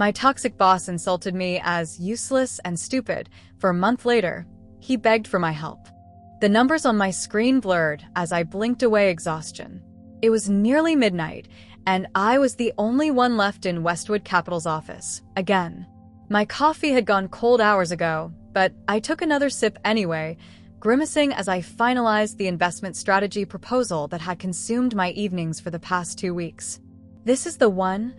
My toxic boss insulted me as useless and stupid. For a month later, he begged for my help. The numbers on my screen blurred as I blinked away exhaustion. It was nearly midnight, and I was the only one left in Westwood Capital's office, again. My coffee had gone cold hours ago, but I took another sip anyway, grimacing as I finalized the investment strategy proposal that had consumed my evenings for the past 2 weeks. "This is the one,"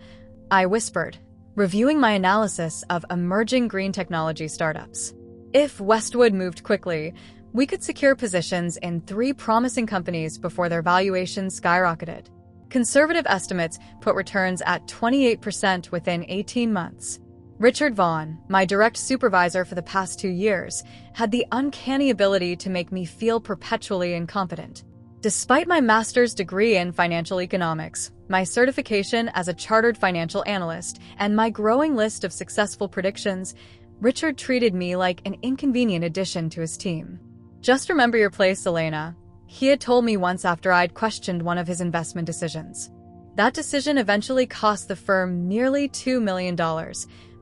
I whispered, reviewing my analysis of emerging green technology startups. If Westwood moved quickly, we could secure positions in 3 promising companies before their valuations skyrocketed. Conservative estimates put returns at 28% within 18 months. Richard Vaughn, my direct supervisor for the past 2 years, had the uncanny ability to make me feel perpetually incompetent. Despite my master's degree in financial economics, my certification as a chartered financial analyst, and my growing list of successful predictions, Richard treated me like an inconvenient addition to his team. "Just remember your place, Elena," he had told me once after I'd questioned one of his investment decisions. That decision eventually cost the firm nearly $2 million,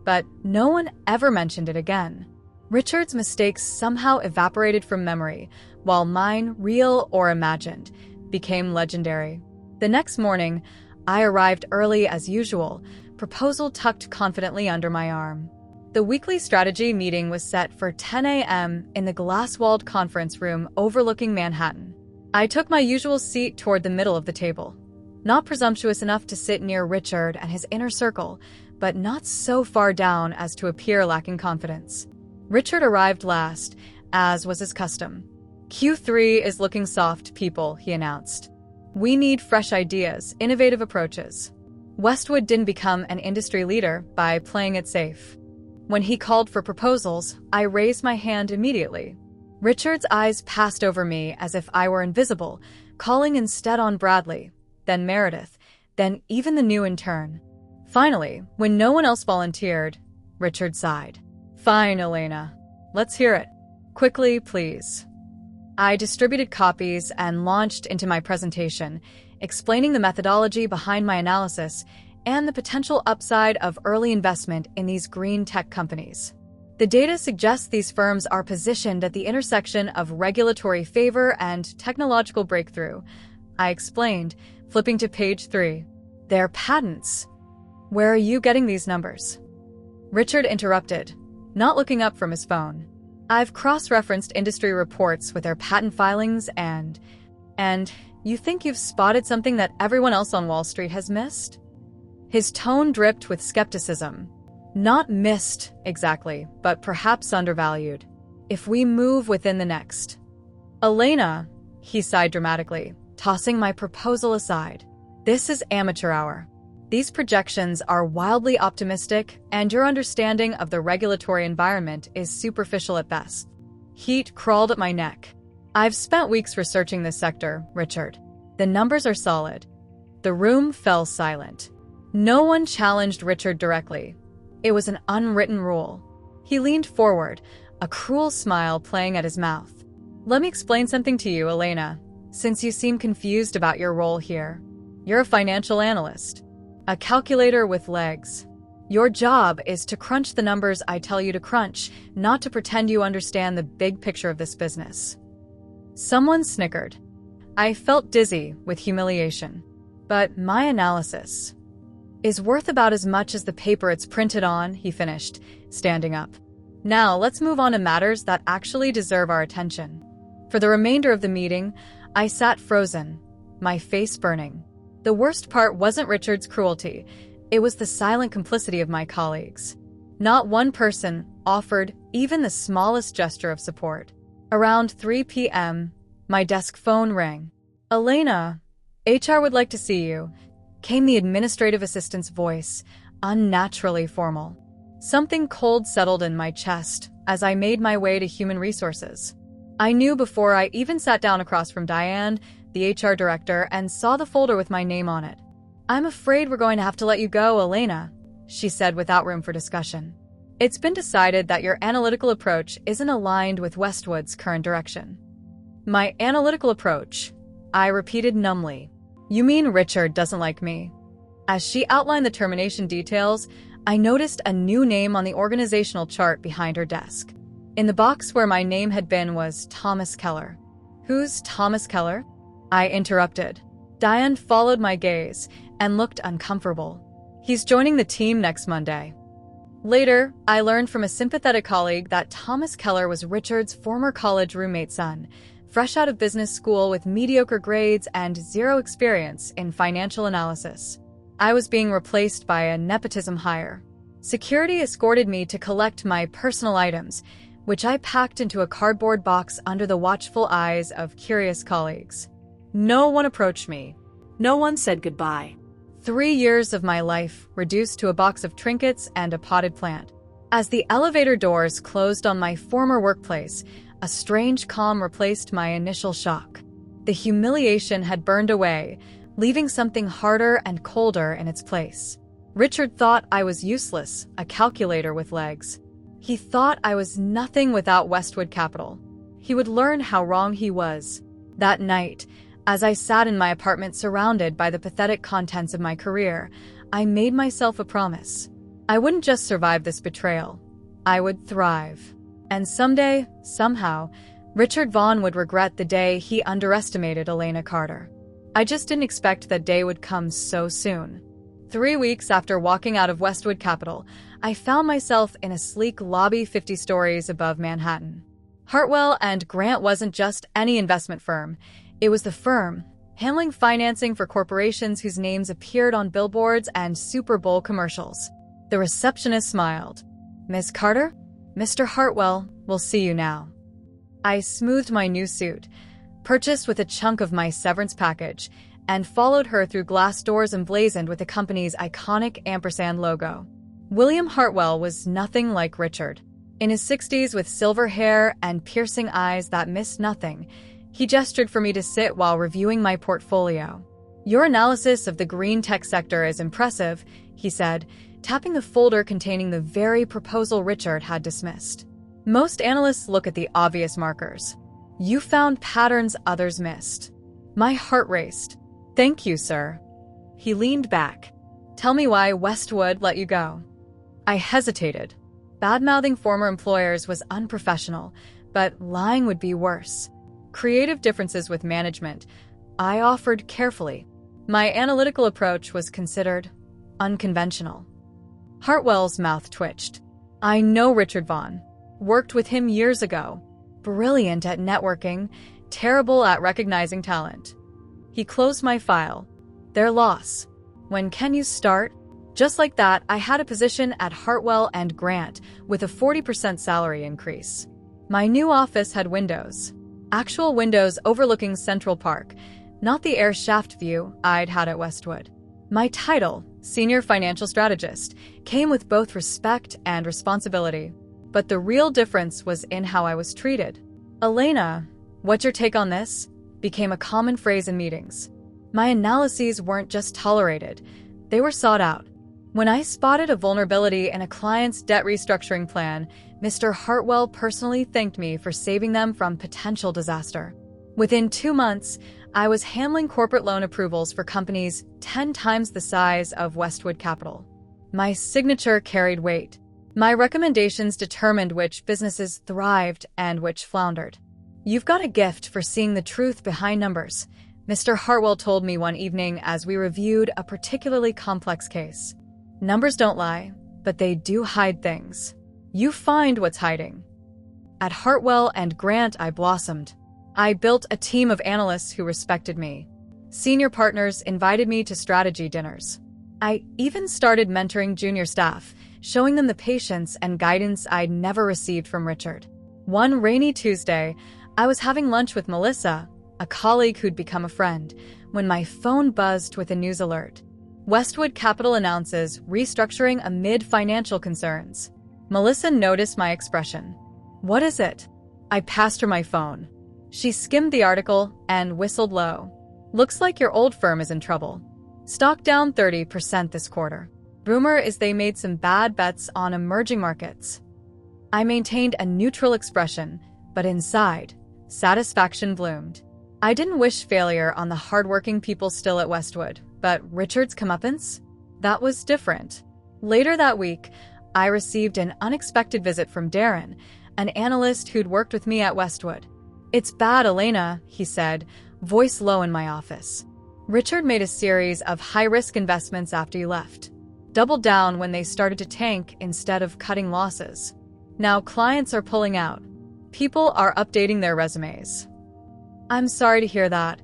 but no one ever mentioned it again. Richard's mistakes somehow evaporated from memory, while mine, real or imagined, became legendary. The next morning, I arrived early as usual, proposal tucked confidently under my arm. The weekly strategy meeting was set for 10 a.m. in the glass-walled conference room overlooking Manhattan. I took my usual seat toward the middle of the table. Not presumptuous enough to sit near Richard and his inner circle, but not so far down as to appear lacking confidence. Richard arrived last, as was his custom. "Q3 is looking soft, people," he announced. "We need fresh ideas, innovative approaches." Westwood didn't become an industry leader by playing it safe. When he called for proposals, I raised my hand immediately. Richard's eyes passed over me as if I were invisible, calling instead on Bradley, then Meredith, then even the new intern. Finally, when no one else volunteered, Richard sighed. "Fine, Elena. Let's hear it. Quickly, please." I distributed copies and launched into my presentation, explaining the methodology behind my analysis and the potential upside of early investment in these green tech companies. The data suggests these firms are positioned at the intersection of regulatory favor and technological breakthrough, I explained, flipping to page 3. "They're patents. Where are you getting these numbers?" Richard interrupted, not looking up from his phone. "I've cross-referenced industry reports with their patent filings and you think you've spotted something that everyone else on Wall Street has missed?" His tone dripped with skepticism. "Not missed, exactly, but perhaps undervalued. If we move within the next." "Elena," he sighed dramatically, tossing my proposal aside. "This is amateur hour. These projections are wildly optimistic, and your understanding of the regulatory environment is superficial at best." Heat crawled up my neck. "I've spent weeks researching this sector, Richard. The numbers are solid." The room fell silent. No one challenged Richard directly. It was an unwritten rule. He leaned forward, a cruel smile playing at his mouth. "Let me explain something to you, Elena, since you seem confused about your role here. You're a financial analyst. A calculator with legs. Your job is to crunch the numbers I tell you to crunch, not to pretend you understand the big picture of this business." Someone snickered. I felt dizzy with humiliation. "But my analysis is worth about as much as the paper it's printed on," he finished, standing up. "Now let's move on to matters that actually deserve our attention." For the remainder of the meeting, I sat frozen, my face burning. The worst part wasn't Richard's cruelty. It was the silent complicity of my colleagues. Not one person offered even the smallest gesture of support. Around 3 p.m., my desk phone rang. "Elena, HR would like to see you," came the administrative assistant's voice, unnaturally formal. Something cold settled in my chest as I made my way to human resources. I knew before I even sat down across from Diane, the HR director, and saw the folder with my name on it. "I'm afraid we're going to have to let you go, Elena," she said without room for discussion. "It's been decided that your analytical approach isn't aligned with Westwood's current direction." "My analytical approach?" I repeated numbly. "You mean Richard doesn't like me?" As she outlined the termination details, I noticed a new name on the organizational chart behind her desk. In the box where my name had been was Thomas Keller. Who's Thomas Keller? I interrupted. Diane followed my gaze and looked uncomfortable. He's joining the team next Monday. Later, I learned from a sympathetic colleague that Thomas Keller was Richard's former college roommate's son, fresh out of business school with mediocre grades and zero experience in financial analysis. I was being replaced by a nepotism hire. Security escorted me to collect my personal items, which I packed into a cardboard box under the watchful eyes of curious colleagues. No one approached me. No one said goodbye. 3 years of my life reduced to a box of trinkets and a potted plant. As the elevator doors closed on my former workplace, a strange calm replaced my initial shock. The humiliation had burned away, leaving something harder and colder in its place. Richard thought I was useless, a calculator with legs. He thought I was nothing without Westwood Capital. He would learn how wrong he was. That night, as I sat in my apartment surrounded by the pathetic contents of my career, I made myself a promise. I wouldn't just survive this betrayal. I would thrive. And someday, somehow, Richard Vaughn would regret the day he underestimated Elena Carter. I just didn't expect that day would come so soon. 3 weeks after walking out of Westwood Capital, I found myself in a sleek lobby 50 stories above Manhattan. Hartwell and Grant wasn't just any investment firm. It was the firm, handling financing for corporations whose names appeared on billboards and Super Bowl commercials. The receptionist smiled. "Miss Carter? Mr. Hartwell will see you now." I smoothed my new suit, purchased with a chunk of my severance package, and followed her through glass doors emblazoned with the company's iconic ampersand logo. William Hartwell was nothing like Richard. In his 60s with silver hair and piercing eyes that missed nothing, he gestured for me to sit while reviewing my portfolio. "Your analysis of the green tech sector is impressive," he said, tapping the folder containing the very proposal Richard had dismissed. "Most analysts look at the obvious markers. You found patterns others missed." My heart raced. "Thank you, sir." He leaned back. "Tell me why Westwood let you go." I hesitated. Bad-mouthing former employers was unprofessional, but lying would be worse. Creative differences with management, I offered carefully. My analytical approach was considered unconventional. Hartwell's mouth twitched. "I know Richard Vaughn. Worked with him years ago. Brilliant at networking, terrible at recognizing talent." He closed my file. "Their loss. When can you start?" Just like that, I had a position at Hartwell and Grant with a 40% salary increase. My new office had windows. Actual windows overlooking Central Park, not the air shaft view I'd had at Westwood. My title, Senior Financial Strategist, came with both respect and responsibility. But the real difference was in how I was treated. "Elena, what's your take on this?" became a common phrase in meetings. My analyses weren't just tolerated, they were sought out. When I spotted a vulnerability in a client's debt restructuring plan, Mr. Hartwell personally thanked me for saving them from potential disaster. Within 2 months, I was handling corporate loan approvals for companies 10 times the size of Westwood Capital. My signature carried weight. My recommendations determined which businesses thrived and which floundered. "You've got a gift for seeing the truth behind numbers," Mr. Hartwell told me one evening as we reviewed a particularly complex case. "Numbers don't lie, but they do hide things. You find what's hiding." At Hartwell and Grant, I blossomed. I built a team of analysts who respected me. Senior partners invited me to strategy dinners. I even started mentoring junior staff, showing them the patience and guidance I'd never received from Richard. One rainy Tuesday, I was having lunch with Melissa, a colleague who'd become a friend, when my phone buzzed with a news alert. Westwood Capital announces restructuring amid financial concerns. Melissa noticed my expression. "What is it?" I passed her my phone. She skimmed the article and whistled low. "Looks like your old firm is in trouble. Stock down 30% this quarter. Rumor is they made some bad bets on emerging markets." I maintained a neutral expression, but inside, satisfaction bloomed. I didn't wish failure on the hardworking people still at Westwood, but Richard's comeuppance? That was different. Later that week, I received an unexpected visit from Darren, an analyst who'd worked with me at Westwood. "It's bad, Elena," he said, voice low in my office. "Richard made a series of high-risk investments after you left. Doubled down when they started to tank instead of cutting losses. Now clients are pulling out. People are updating their resumes." "I'm sorry to hear that,"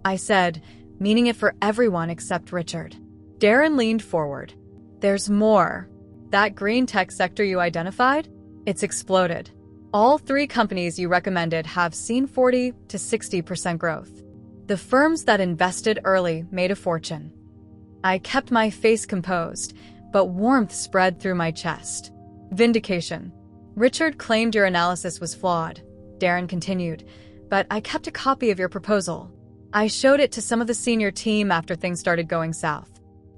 I said, meaning it for everyone except Richard. Darren leaned forward. "There's more. That green tech sector you identified? It's exploded. All 3 companies you recommended have seen 40 to 60% growth. The firms that invested early made a fortune." I kept my face composed, but warmth spread through my chest. "Vindication. Richard claimed your analysis was flawed," Darren continued, "but I kept a copy of your proposal. I showed it to some of the senior team after things started going south.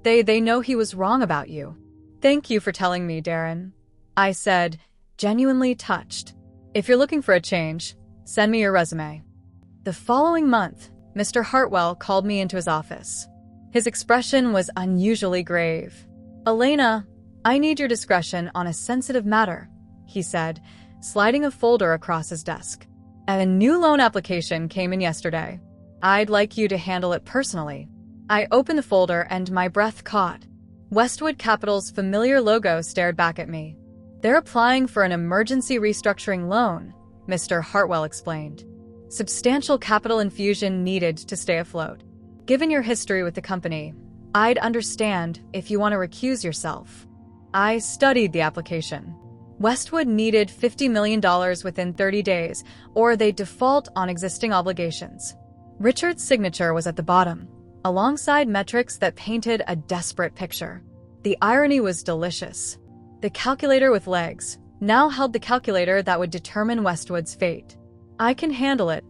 They know he was wrong about you." "Thank you for telling me, Darren," I said, genuinely touched. "If you're looking for a change, send me your resume." The following month, Mr. Hartwell called me into his office. His expression was unusually grave. "Elena, I need your discretion on a sensitive matter," he said, sliding a folder across his desk. "A new loan application came in yesterday. I'd like you to handle it personally." I opened the folder and my breath caught. Westwood Capital's familiar logo stared back at me. "They're applying for an emergency restructuring loan," Mr. Hartwell explained. "Substantial capital infusion needed to stay afloat. Given your history with the company, I'd understand if you want to recuse yourself." I studied the application. Westwood needed $50 million within 30 days, or they'd default on existing obligations. Richard's signature was at the bottom, alongside metrics that painted a desperate picture. The irony was delicious. The calculator with legs now held the calculator that would determine Westwood's fate. "I can handle it,"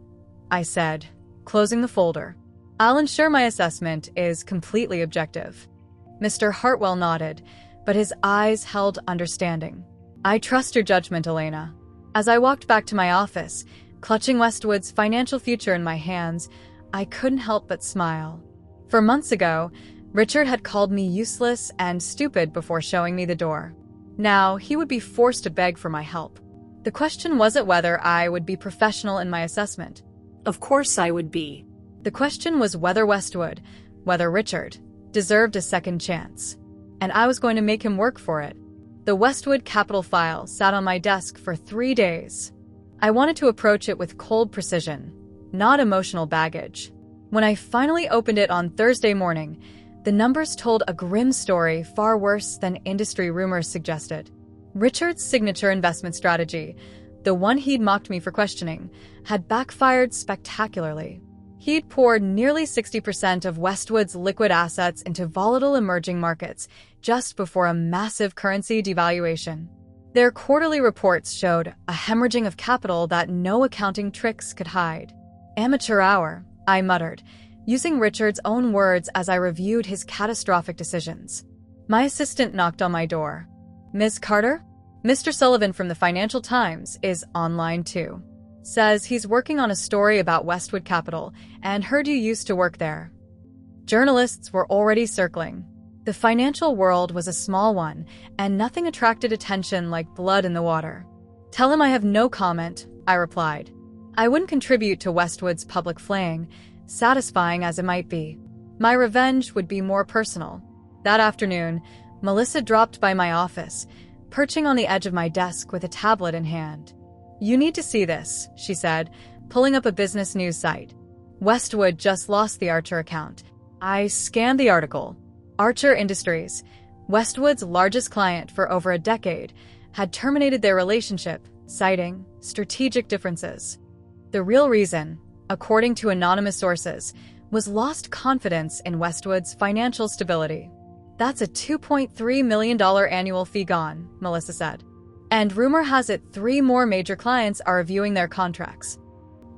I said, closing the folder. "I'll ensure my assessment is completely objective." Mr. Hartwell nodded, but his eyes held understanding. "I trust your judgment, Elena." As I walked back to my office, clutching Westwood's financial future in my hands, I couldn't help but smile. For months ago, Richard had called me useless and stupid before showing me the door. Now, he would be forced to beg for my help. The question wasn't whether I would be professional in my assessment. Of course I would be. The question was whether Westwood, whether Richard, deserved a second chance. And I was going to make him work for it. The Westwood Capital file sat on my desk for 3 days. I wanted to approach it with cold precision, not emotional baggage. When I finally opened it on Thursday morning, the numbers told a grim story far worse than industry rumors suggested. Richard's signature investment strategy, the one he'd mocked me for questioning, had backfired spectacularly. He'd poured nearly 60% of Westwood's liquid assets into volatile emerging markets just before a massive currency devaluation. Their quarterly reports showed a hemorrhaging of capital that no accounting tricks could hide. "Amateur hour," I muttered, using Richard's own words as I reviewed his catastrophic decisions. My assistant knocked on my door. "Ms. Carter? Mr. Sullivan from the Financial Times is online too. Says he's working on a story about Westwood Capital and heard you used to work there." Journalists were already circling. The financial world was a small one, and nothing attracted attention like blood in the water. "Tell him I have no comment," I replied. I wouldn't contribute to Westwood's public flaying, satisfying as it might be. My revenge would be more personal. That afternoon, Melissa dropped by my office, perching on the edge of my desk with a tablet in hand. "You need to see this," she said, pulling up a business news site. "Westwood just lost the Archer account." I scanned the article. Archer Industries, Westwood's largest client for over a decade, had terminated their relationship, citing strategic differences. The real reason, according to anonymous sources, was lost confidence in Westwood's financial stability. "That's a $2.3 million annual fee gone," Melissa said. "And rumor has it 3 more major clients are reviewing their contracts."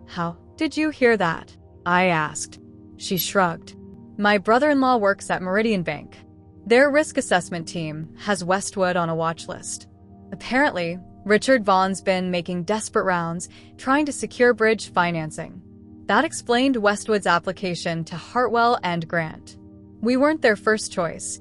"How did you hear that?" I asked. She shrugged. "My brother-in-law works at Meridian Bank. Their risk assessment team has Westwood on a watch list. Apparently, Richard Vaughn's been making desperate rounds, trying to secure bridge financing. That explained Westwood's application to Hartwell and Grant. We weren't their first choice.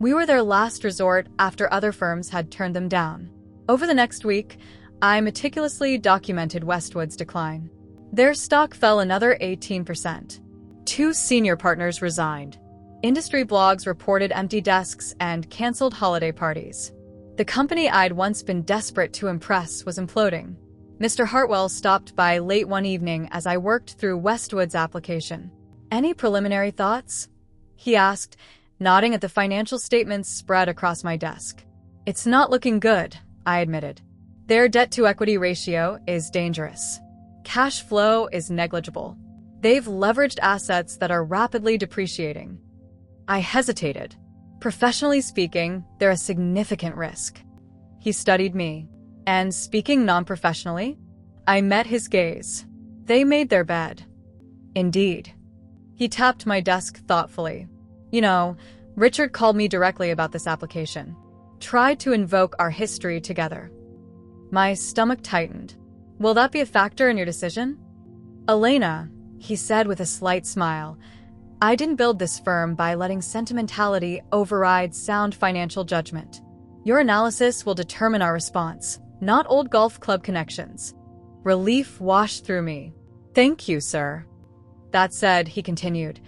We were their last resort after other firms had turned them down. Over the next week, I meticulously documented Westwood's decline. Their stock fell another 18%. 2 senior partners resigned. Industry blogs reported empty desks and canceled holiday parties. The company I'd once been desperate to impress was imploding. Mr. Hartwell stopped by late one evening as I worked through Westwood's application. "Any preliminary thoughts?" he asked, nodding at the financial statements spread across my desk. "It's not looking good," I admitted. "Their debt-to-equity ratio is dangerous. Cash flow is negligible. They've leveraged assets that are rapidly depreciating." I hesitated. "Professionally speaking, they're a significant risk." He studied me. "And speaking non-professionally?" I met his gaze. "They made their bed." "Indeed." He tapped my desk thoughtfully. "You know, Richard called me directly about this application. Tried to invoke our history together." My stomach tightened. "Will that be a factor in your decision?" "Elena," he said with a slight smile, "I didn't build this firm by letting sentimentality override sound financial judgment. Your analysis will determine our response, not old golf club connections." Relief washed through me. "Thank you, sir." "That said," he continued,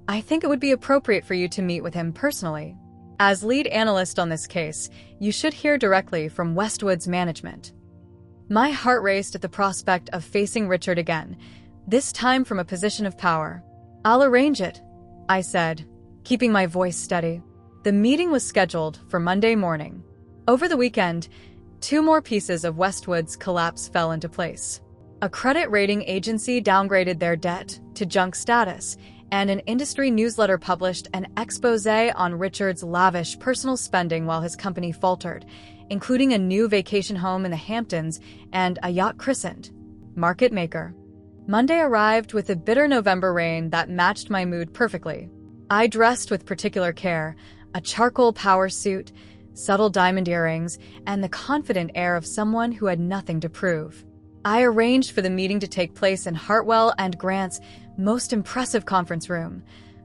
"I think it would be appropriate for you to meet with him personally. As lead analyst on this case, you should hear directly from Westwood's management." My heart raced at the prospect of facing Richard again, this time from a position of power. "I'll arrange it," I said, keeping my voice steady. The meeting was scheduled for Monday morning. Over the weekend, 2 more pieces of Westwood's collapse fell into place. A credit rating agency downgraded their debt to junk status, and an industry newsletter published an exposé on Richard's lavish personal spending while his company faltered, including a new vacation home in the Hamptons and a yacht christened Market Maker. Monday arrived with a bitter November rain that matched my mood perfectly. I dressed with particular care, a charcoal power suit, subtle diamond earrings, and the confident air of someone who had nothing to prove. I arranged for the meeting to take place in Hartwell and Grant's most impressive conference room,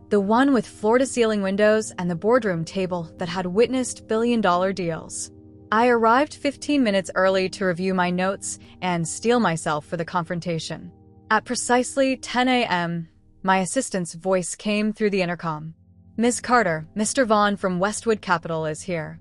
the one with floor-to-ceiling windows and the boardroom table that had witnessed billion-dollar deals. I arrived 15 minutes early to review my notes and steel myself for the confrontation. At precisely 10 a.m., my assistant's voice came through the intercom. "Ms. Carter, Mr. Vaughn from Westwood Capital is here."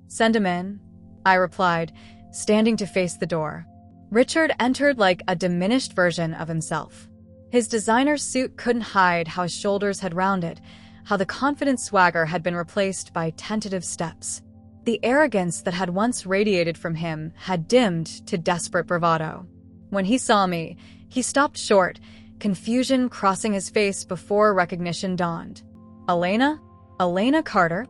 "Send him in," I replied, standing to face the door. Richard entered like a diminished version of himself. His designer suit couldn't hide how his shoulders had rounded, how the confident swagger had been replaced by tentative steps. The arrogance that had once radiated from him had dimmed to desperate bravado. When he saw me, he stopped short, confusion crossing his face before recognition dawned. "Elena? Elena Carter?"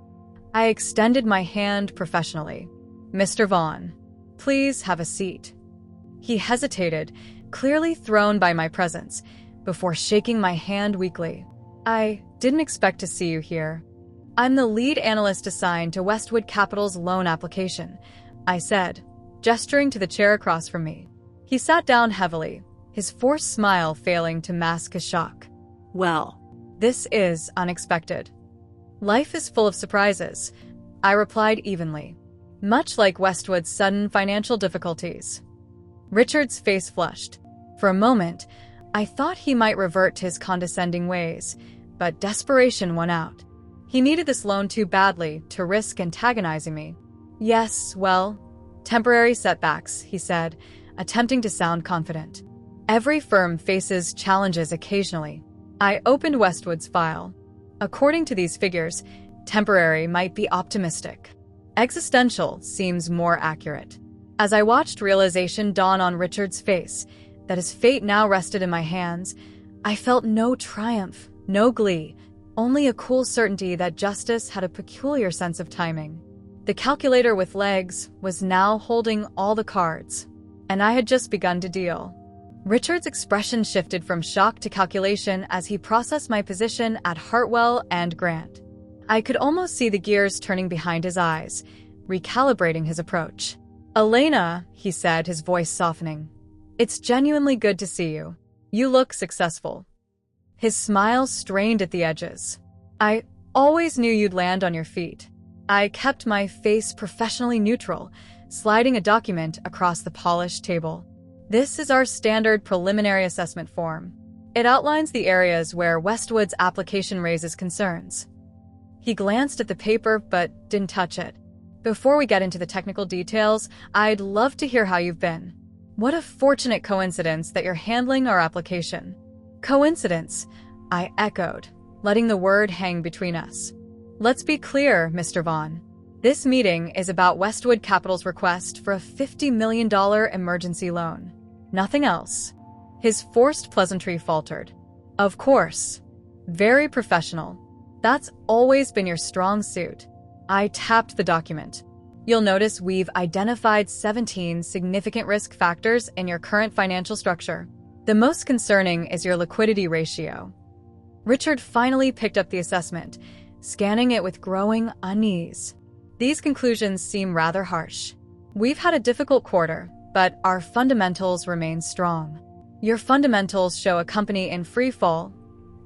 I extended my hand professionally. "Mr. Vaughn, please have a seat." He hesitated, clearly thrown by my presence, before shaking my hand weakly. "I didn't expect to see you here. I'm the lead analyst assigned to Westwood Capital's loan application," I said, gesturing to the chair across from me. He sat down heavily, his forced smile failing to mask his shock. "Well, this is unexpected." "Life is full of surprises," I replied evenly, much like Westwood's sudden financial difficulties. Richard's face flushed. For a moment, I thought he might revert to his condescending ways, but desperation won out. He needed this loan too badly to risk antagonizing me. "Yes, well, temporary setbacks," he said, attempting to sound confident. "Every firm faces challenges occasionally." I opened Westwood's file. According to these figures, temporary might be optimistic. Existential seems more accurate. As I watched realization dawn on Richard's face, that his fate now rested in my hands, I felt no triumph, no glee, only a cool certainty that justice had a peculiar sense of timing. The calculator with legs was now holding all the cards, and I had just begun to deal. Richard's expression shifted from shock to calculation as he processed my position at Hartwell and Grant. I could almost see the gears turning behind his eyes, recalibrating his approach. "Elena," he said, his voice softening, "it's genuinely good to see you. You look successful." His smile strained at the edges. "I always knew you'd land on your feet." I kept my face professionally neutral, sliding a document across the polished table. This is our standard preliminary assessment form. It outlines the areas where Westwood's application raises concerns. He glanced at the paper but didn't touch it. Before we get into the technical details, I'd love to hear how you've been. What a fortunate coincidence that you're handling our application. Coincidence, I echoed, letting the word hang between us. Let's be clear, Mr. Vaughn. This meeting is about Westwood Capital's request for a $50 million emergency loan. Nothing else. His forced pleasantry faltered. Of course. Very professional. That's always been your strong suit. I tapped the document. You'll notice we've identified 17 significant risk factors in your current financial structure. The most concerning is your liquidity ratio. Richard finally picked up the assessment, scanning it with growing unease. These conclusions seem rather harsh. We've had a difficult quarter, but our fundamentals remain strong. Your fundamentals show a company in free fall,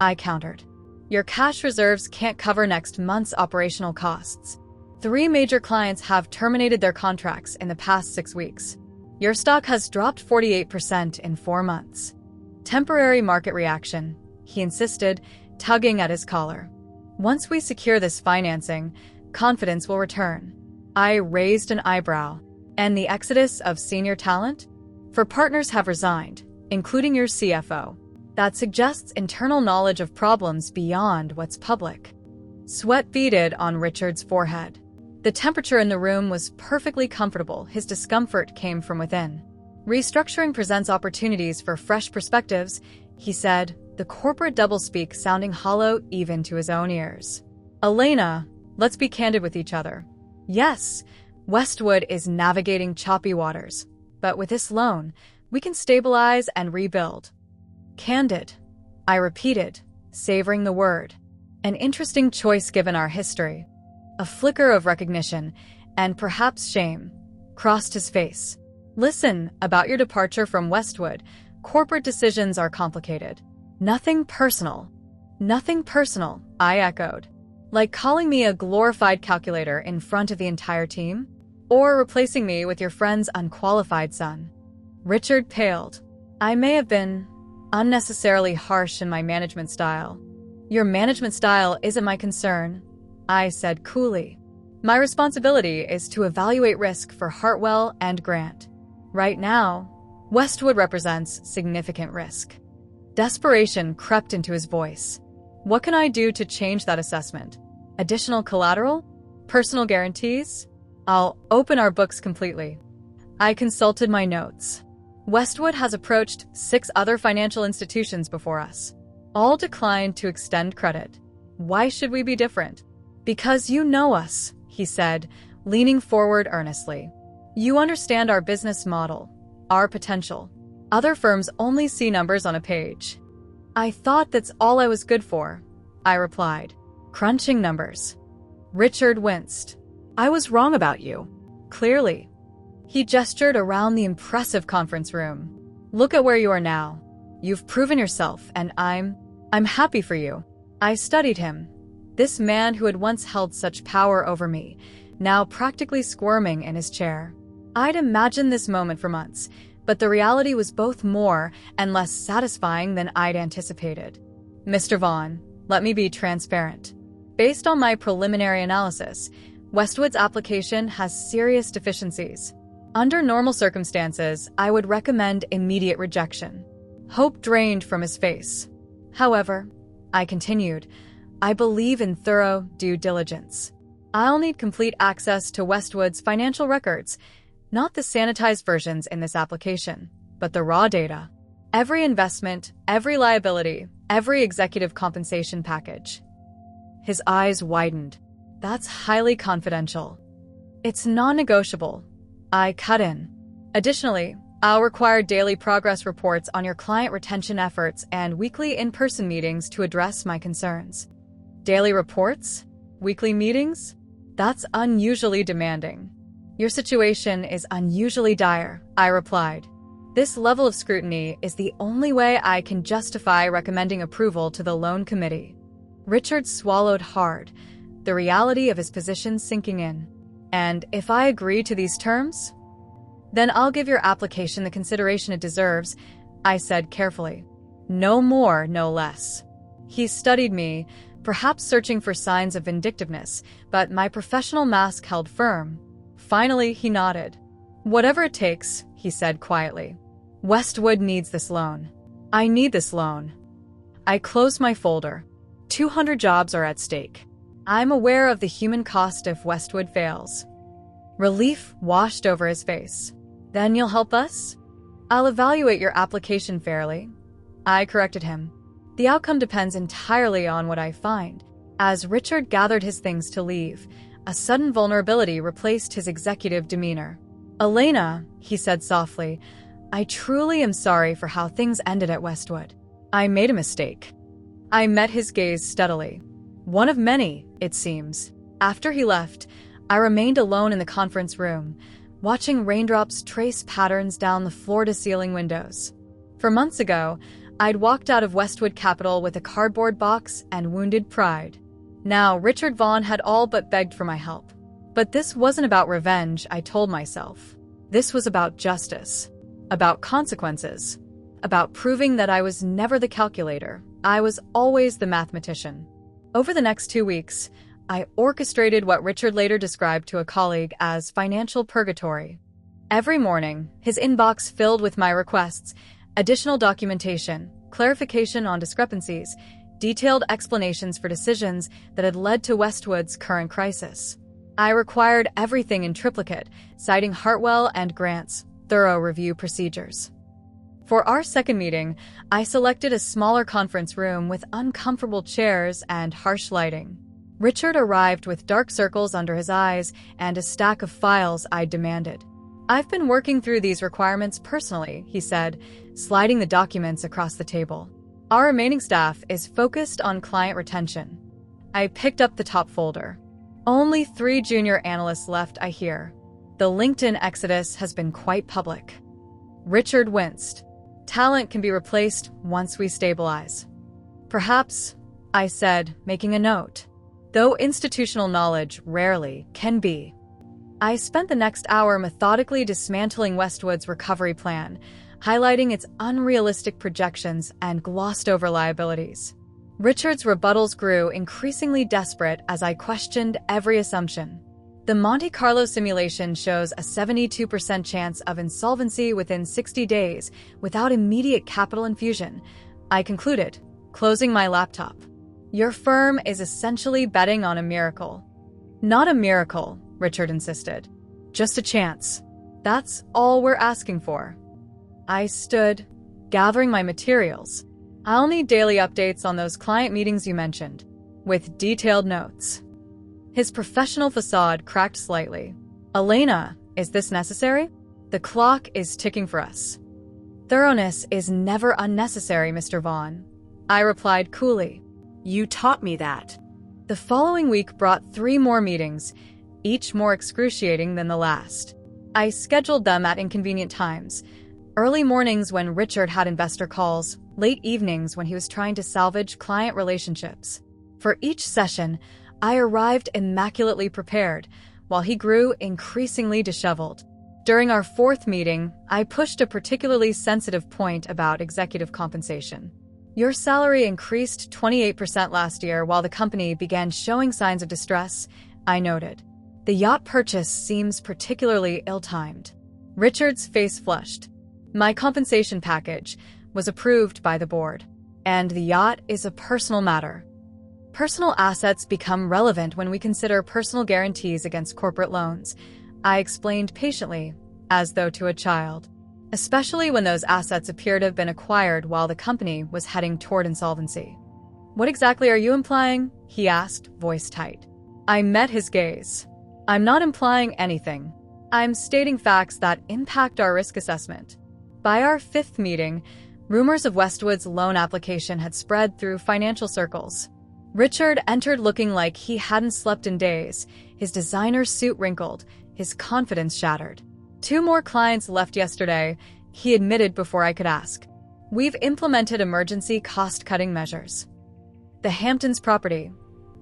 I countered. Your cash reserves can't cover next month's operational costs. 3 major clients have terminated their contracts in the past 6 weeks. Your stock has dropped 48% in 4 months. Temporary market reaction, he insisted, tugging at his collar. Once we secure this financing, confidence will return. I raised an eyebrow. And the exodus of senior talent? For partners have resigned, including your CFO. That suggests internal knowledge of problems beyond what's public. Sweat beaded on Richard's forehead. The temperature in the room was perfectly comfortable. His discomfort came from within. Restructuring presents opportunities for fresh perspectives, he said, the corporate doublespeak sounding hollow even to his own ears. Elena, let's be candid with each other. Yes, Westwood is navigating choppy waters, but with this loan, we can stabilize and rebuild. Candid, I repeated, savoring the word. An interesting choice given our history. A flicker of recognition, and perhaps shame, crossed his face. Listen, about your departure from Westwood, corporate decisions are complicated. Nothing personal. Nothing personal, I echoed. Like calling me a glorified calculator in front of the entire team? Or replacing me with your friend's unqualified son? Richard paled. I may have been unnecessarily harsh in my management style. Your management style isn't my concern, I said coolly. My responsibility is to evaluate risk for Hartwell and Grant. Right now, Westwood represents significant risk. Desperation crept into his voice. What can I do to change that assessment? Additional collateral? Personal guarantees? I'll open our books completely. I consulted my notes. Westwood has approached 6 other financial institutions before us. All declined to extend credit. Why should we be different? Because you know us, he said, leaning forward earnestly. You understand our business model, our potential. Other firms only see numbers on a page. I thought that's all I was good for, I replied. Crunching numbers. Richard winced. I was wrong about you. Clearly. He gestured around the impressive conference room. Look at where you are now. You've proven yourself, and I'm happy for you. I studied him. This man who had once held such power over me, now practically squirming in his chair. I'd imagined this moment for months, but the reality was both more and less satisfying than I'd anticipated. Mr. Vaughn, let me be transparent. Based on my preliminary analysis, Westwood's application has serious deficiencies. Under normal circumstances, I would recommend immediate rejection. Hope drained from his face. However, I continued, I believe in thorough due diligence. I'll need complete access to Westwood's financial records, not the sanitized versions in this application, but the raw data. Every investment, every liability, every executive compensation package. His eyes widened. That's highly confidential. It's non-negotiable. I cut in. Additionally, I'll require daily progress reports on your client retention efforts and weekly in-person meetings to address my concerns. Daily reports? Weekly meetings? That's unusually demanding. Your situation is unusually dire, I replied. This level of scrutiny is the only way I can justify recommending approval to the loan committee. Richard swallowed hard. The the reality of his position sinking in. "And if I agree to these terms? Then I'll give your application the consideration it deserves," I said carefully. "No more, no less." He studied me, perhaps searching for signs of vindictiveness, but my professional mask held firm. Finally, he nodded. "Whatever it takes," he said quietly. "Westwood needs this loan. I need this loan." I closed my folder. 200 jobs are at stake. I'm aware of the human cost if Westwood fails. Relief washed over his face. "Then you'll help us?" "I'll evaluate your application fairly." I corrected him. "The outcome depends entirely on what I find." As Richard gathered his things to leave, a sudden vulnerability replaced his executive demeanor. "Elena," he said softly, "I truly am sorry for how things ended at Westwood. I made a mistake." I met his gaze steadily. One of many, it seems. After he left, I remained alone in the conference room, watching raindrops trace patterns down the floor-to-ceiling windows. For months ago, I'd walked out of Westwood Capital with a cardboard box and wounded pride. Now, Richard Vaughn had all but begged for my help. But this wasn't about revenge, I told myself. This was about justice, about consequences, about proving that I was never the calculator. I was always the mathematician. Over the next 2 weeks, I orchestrated what Richard later described to a colleague as financial purgatory. Every morning, his inbox filled with my requests, additional documentation, clarification on discrepancies, detailed explanations for decisions that had led to Westwood's current crisis. I required everything in triplicate, citing Hartwell and Grant's thorough review procedures. For our second meeting, I selected a smaller conference room with uncomfortable chairs and harsh lighting. Richard arrived with dark circles under his eyes and a stack of files I'd demanded. "I've been working through these requirements personally," he said, sliding the documents across the table. "Our remaining staff is focused on client retention." I picked up the top folder. "Only 3 junior analysts left, I hear. The LinkedIn exodus has been quite public." Richard winced. "Talent can be replaced once we stabilize." "Perhaps," I said, making a note, "though institutional knowledge rarely can be." I spent the next hour methodically dismantling Westwood's recovery plan, highlighting its unrealistic projections and glossed over liabilities. Richard's rebuttals grew increasingly desperate as I questioned every assumption. The Monte Carlo simulation shows a 72% chance of insolvency within 60 days without immediate capital infusion, I concluded, closing my laptop. "Your firm is essentially betting on a miracle." "Not a miracle," Richard insisted. "Just a chance. That's all we're asking for." I stood, gathering my materials. "I'll need daily updates on those client meetings you mentioned, with detailed notes." His professional facade cracked slightly. "Elena, is this necessary? The clock is ticking for us." "Thoroughness is never unnecessary, Mr. Vaughn," I replied coolly. You taught me that. The following week brought 3 more meetings, each more excruciating than the last. I scheduled them at inconvenient times. Early mornings when Richard had investor calls, late evenings when he was trying to salvage client relationships. For each session, I arrived immaculately prepared, while he grew increasingly disheveled. During our 4th meeting, I pushed a particularly sensitive point about executive compensation. "Your salary increased 28% last year while the company began showing signs of distress," I noted. "The yacht purchase seems particularly ill-timed." Richard's face flushed. "My compensation package was approved by the board, and the yacht is a personal matter. Personal assets become relevant when we consider personal guarantees against corporate loans," I explained patiently, as though to a child. "Especially when those assets appear to have been acquired while the company was heading toward insolvency." "What exactly are you implying?" he asked, voice tight. I met his gaze. "I'm not implying anything. I'm stating facts that impact our risk assessment." By our 5th meeting, rumors of Westwood's loan application had spread through financial circles. Richard entered looking like he hadn't slept in days, his designer suit wrinkled, his confidence shattered. 2 more clients left yesterday, he admitted before I could ask. "We've implemented emergency cost-cutting measures." "The Hamptons property,"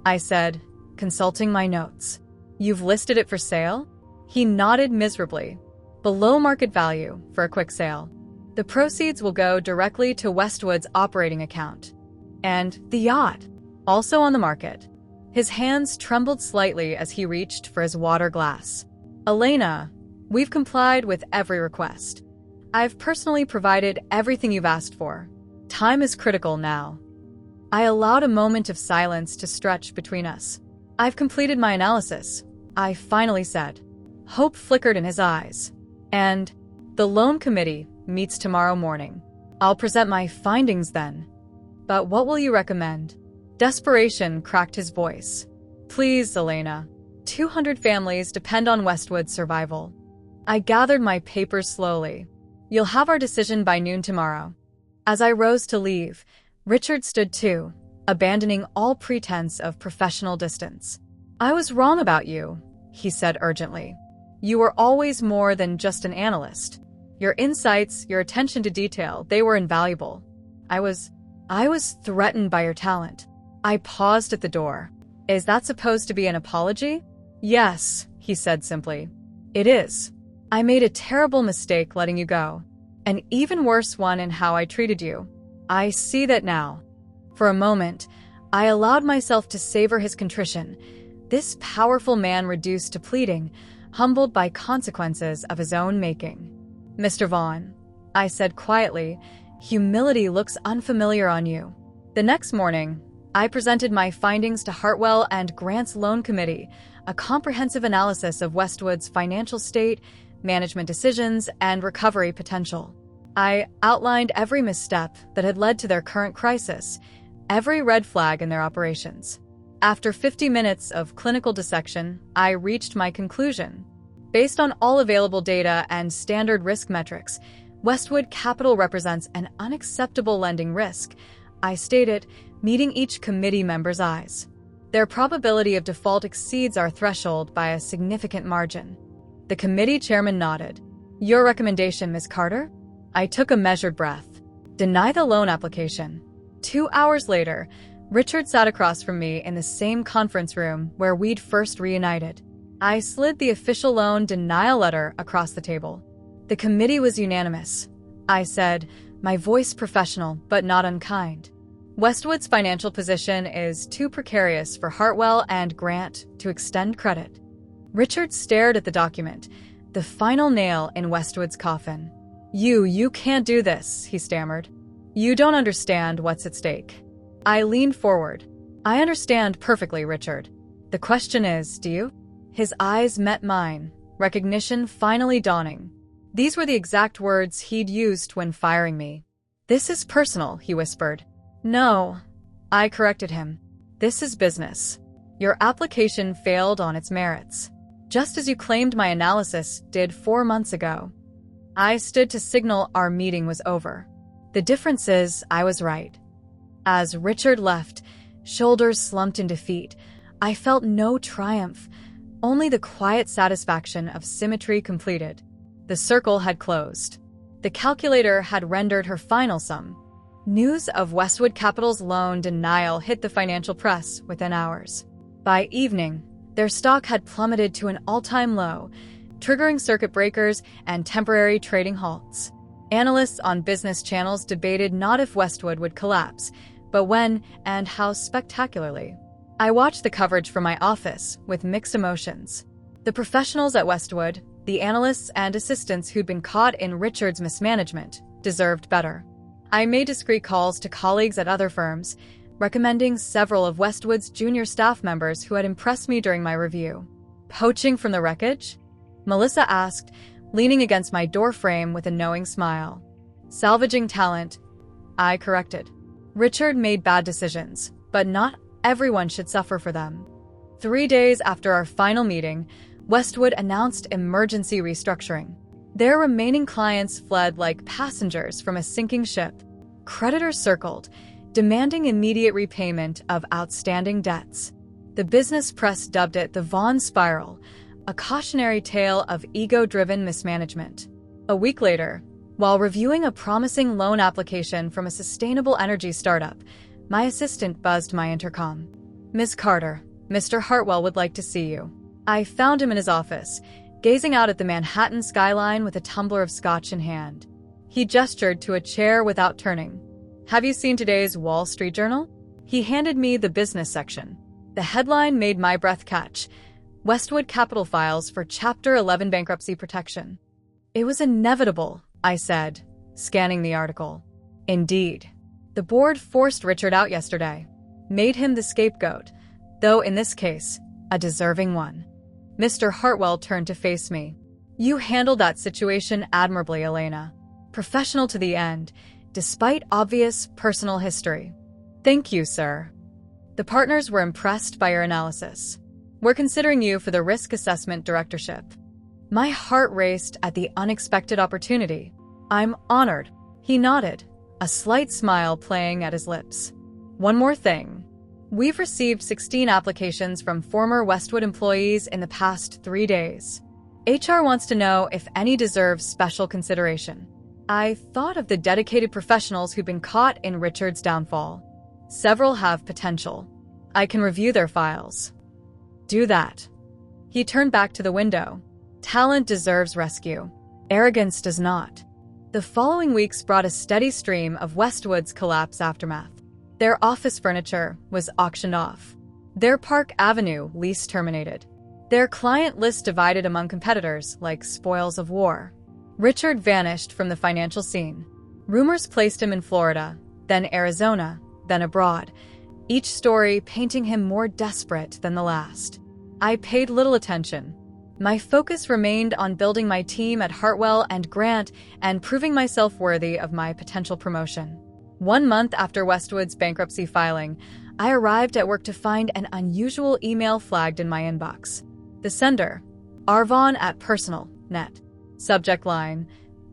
I said, consulting my notes. You've listed it for sale? He nodded miserably. Below market value for a quick sale. The proceeds will go directly to Westwood's operating account. And the yacht, also on the market. His hands trembled slightly as he reached for his water glass. Elena, we've complied with every request. I've personally provided everything you've asked for. Time is critical now. I allowed a moment of silence to stretch between us. I've completed my analysis, I finally said. Hope flickered in his eyes. And the loan committee meets tomorrow morning. I'll present my findings then. But what will you recommend? Desperation cracked his voice. Please, Elena. 200 families depend on Westwood's survival. I gathered my papers slowly. You'll have our decision by noon tomorrow. As I rose to leave, Richard stood too, abandoning all pretense of professional distance. I was wrong about you, he said urgently. You were always more than just an analyst. Your insights, your attention to detail, they were invaluable. I was threatened by your talent. I paused at the door. Is that supposed to be an apology? Yes, he said simply. It is. I made a terrible mistake letting you go. An even worse one in how I treated you. I see that now. For a moment, I allowed myself to savor his contrition. This powerful man reduced to pleading, humbled by consequences of his own making. Mr. Vaughn, I said quietly, humility looks unfamiliar on you. The next morning, I presented my findings to Hartwell and Grant's loan committee, a comprehensive analysis of Westwood's financial state, management decisions, and recovery potential. I outlined every misstep that had led to their current crisis, every red flag in their operations. After 50 minutes of clinical dissection, I reached my conclusion. Based on all available data and standard risk metrics, Westwood Capital represents an unacceptable lending risk, I stated, meeting each committee member's eyes. Their probability of default exceeds our threshold by a significant margin. The committee chairman nodded. Your recommendation, Ms. Carter? I took a measured breath. Deny the loan application. 2 hours later, Richard sat across from me in the same conference room where we'd first reunited. I slid the official loan denial letter across the table. The committee was unanimous. I said, my voice professional but not unkind. Westwood's financial position is too precarious for Hartwell and Grant to extend credit. Richard stared at the document, the final nail in Westwood's coffin. You can't do this, he stammered. You don't understand what's at stake. I leaned forward. I understand perfectly, Richard. The question is, do you? His eyes met mine, recognition finally dawning. These were the exact words he'd used when firing me. This is personal, he whispered. No, I corrected him. This is business. Your application failed on its merits, just as you claimed my analysis did 4 months ago. I stood to signal our meeting was over. The difference is I was right. As Richard left, shoulders slumped in defeat, I felt no triumph, only the quiet satisfaction of symmetry completed. The circle had closed. The calculator had rendered her final sum. News of Westwood Capital's loan denial hit the financial press within hours. By evening, their stock had plummeted to an all-time low, triggering circuit breakers and temporary trading halts. Analysts on business channels debated not if Westwood would collapse, but when and how spectacularly. I watched the coverage from my office with mixed emotions. The professionals at Westwood, the analysts and assistants who'd been caught in Richard's mismanagement, deserved better. I made discreet calls to colleagues at other firms, recommending several of Westwood's junior staff members who had impressed me during my review. Poaching from the wreckage? Melissa asked, leaning against my doorframe with a knowing smile. Salvaging talent, I corrected. Richard made bad decisions, but not everyone should suffer for them. 3 days after our final meeting, Westwood announced emergency restructuring. Their remaining clients fled like passengers from a sinking ship. Creditors circled, demanding immediate repayment of outstanding debts. The business press dubbed it the Vaughn Spiral, a cautionary tale of ego-driven mismanagement. A week later, while reviewing a promising loan application from a sustainable energy startup, my assistant buzzed my intercom. Ms. Carter, Mr. Hartwell would like to see you. I found him in his office, gazing out at the Manhattan skyline with a tumbler of scotch in hand. He gestured to a chair without turning. Have you seen today's Wall Street Journal? He handed me the business section. The headline made my breath catch. Westwood Capital files for Chapter 11 bankruptcy protection. It was inevitable, I said, scanning the article. Indeed. The board forced Richard out yesterday, made him the scapegoat, though in this case, a deserving one. Mr. Hartwell turned to face me. You handled that situation admirably, Elena. Professional to the end, despite obvious personal history. Thank you, sir. The partners were impressed by your analysis. We're considering you for the risk assessment directorship. My heart raced at the unexpected opportunity. I'm honored. He nodded, a slight smile playing at his lips. One more thing. We've received 16 applications from former Westwood employees in the past 3 days. HR wants to know if any deserve special consideration. I thought of the dedicated professionals who've been caught in Richard's downfall. Several have potential. I can review their files. Do that. He turned back to the window. Talent deserves rescue. Arrogance does not. The following weeks brought a steady stream of Westwood's collapse aftermath. Their office furniture was auctioned off. Their Park Avenue lease terminated. Their client list divided among competitors like spoils of war. Richard vanished from the financial scene. Rumors placed him in Florida, then Arizona, then abroad, each story painting him more desperate than the last. I paid little attention. My focus remained on building my team at Hartwell and Grant and proving myself worthy of my potential promotion. 1 month after Westwood's bankruptcy filing, I arrived at work to find an unusual email flagged in my inbox. The sender, Arvon@personal.net. Subject line,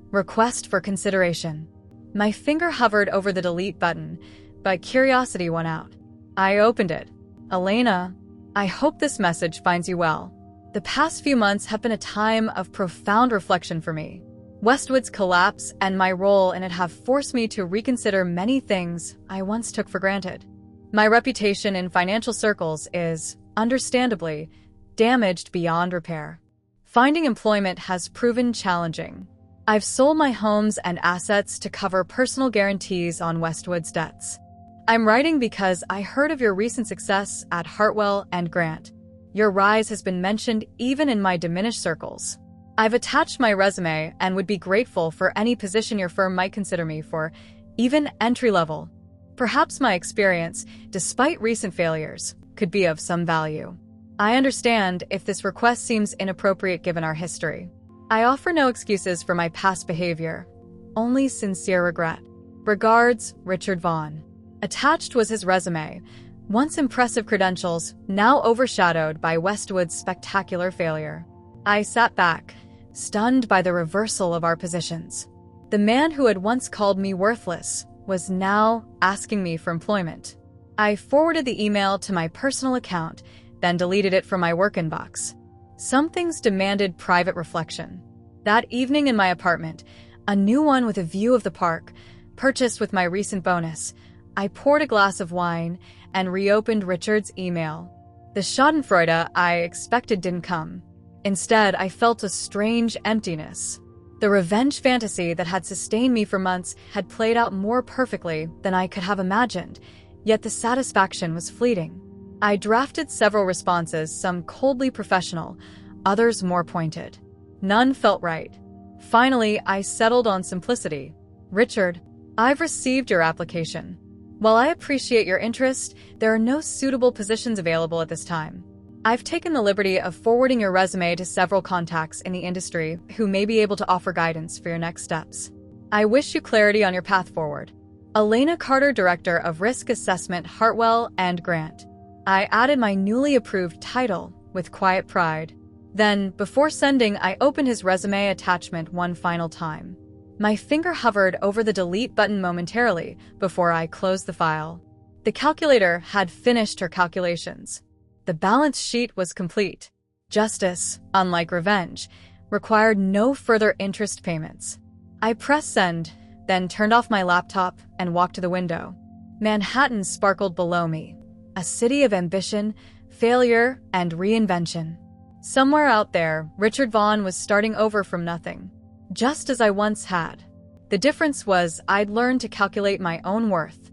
request for consideration. My finger hovered over the delete button, but curiosity won out. I opened it. Elena, I hope this message finds you well. The past few months have been a time of profound reflection for me. Westwood's collapse and my role in it have forced me to reconsider many things I once took for granted. My reputation in financial circles is, understandably, damaged beyond repair. Finding employment has proven challenging. I've sold my homes and assets to cover personal guarantees on Westwood's debts. I'm writing because I heard of your recent success at Hartwell and Grant. Your rise has been mentioned even in my diminished circles. I've attached my resume and would be grateful for any position your firm might consider me for, even entry-level. Perhaps my experience, despite recent failures, could be of some value. I understand if this request seems inappropriate given our history. I offer no excuses for my past behavior, only sincere regret. Regards, Richard Vaughn. Attached was his resume, once impressive credentials, now overshadowed by Westwood's spectacular failure. I sat back, stunned by the reversal of our positions. The man who had once called me worthless was now asking me for employment. I forwarded the email to my personal account, then deleted it from my work inbox. Some things demanded private reflection. That evening in my apartment, a new one with a view of the park, purchased with my recent bonus, I poured a glass of wine and reopened Richard's email. The schadenfreude I expected didn't come. Instead, I felt a strange emptiness. The revenge fantasy that had sustained me for months had played out more perfectly than I could have imagined, yet the satisfaction was fleeting. I drafted several responses, some coldly professional, others more pointed. None felt right. Finally, I settled on simplicity. Richard, I've received your application. While I appreciate your interest, there are no suitable positions available at this time. I've taken the liberty of forwarding your resume to several contacts in the industry who may be able to offer guidance for your next steps. I wish you clarity on your path forward. Elena Carter, Director of Risk Assessment, Hartwell and Grant. I added my newly approved title with quiet pride. Then, before sending, I opened his resume attachment one final time. My finger hovered over the delete button momentarily before I closed the file. The calculator had finished her calculations. The balance sheet was complete. Justice, unlike revenge, required no further interest payments. I pressed send, then turned off my laptop and walked to the window. Manhattan sparkled below me, a city of ambition, failure, and reinvention. Somewhere out there, Richard Vaughn was starting over from nothing, just as I once had. The difference was I'd learned to calculate my own worth.